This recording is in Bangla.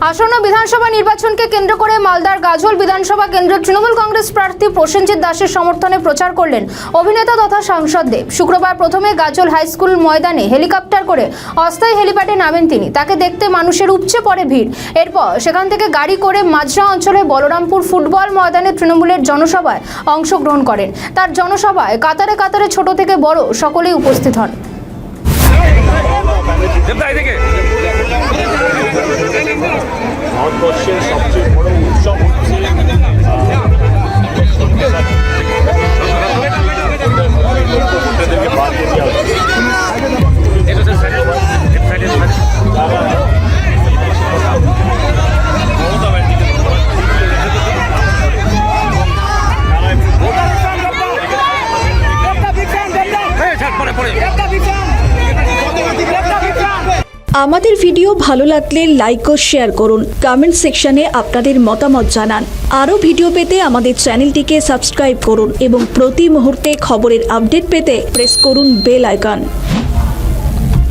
আসন্ন বিধানসভা নির্বাচনকে কেন্দ্র করে মালদার গাজল বিধানসভা কেন্দ্রের তৃণমূল কংগ্রেস প্রার্থী প্রসেনজিৎ দাসের সমর্থনে প্রচার করলেন অভিনেতা তথা সাংসদ দেব। শুক্রবার প্রথমে গাজল হাই স্কুল ময়দানে হেলিকপ্টার করে অস্থায়ী হেলিপ্যাডে নামেন তিনি। তাকে দেখতে মানুষের উপচে পড়ে ভিড়। এরপর সেখান থেকে গাড়ি করে মাজরা অঞ্চলে বলরামপুর ফুটবল ময়দানে তৃণমূলের জনসভায় অংশগ্রহণ করেন। তার জনসভায় কাতারে কাতারে ছোট থেকে বড় সকলেই উপস্থিত হন। ভারতবর্ষের সবচেয়ে বড় উৎসব হচ্ছে ভোটারদেরকে বাড়িয়ে দেওয়া হচ্ছে। আমাদের ভিডিও ভালো লাগলে লাইক ও শেয়ার করুন, কমেন্ট সেকশনে আপনাদের মতামত জানান। আরও ভিডিও পেতে আমাদের চ্যানেলটিকে সাবস্ক্রাইব করুন এবং প্রতি মুহূর্তে খবরের আপডেট পেতে প্রেস করুন বেল আইকন।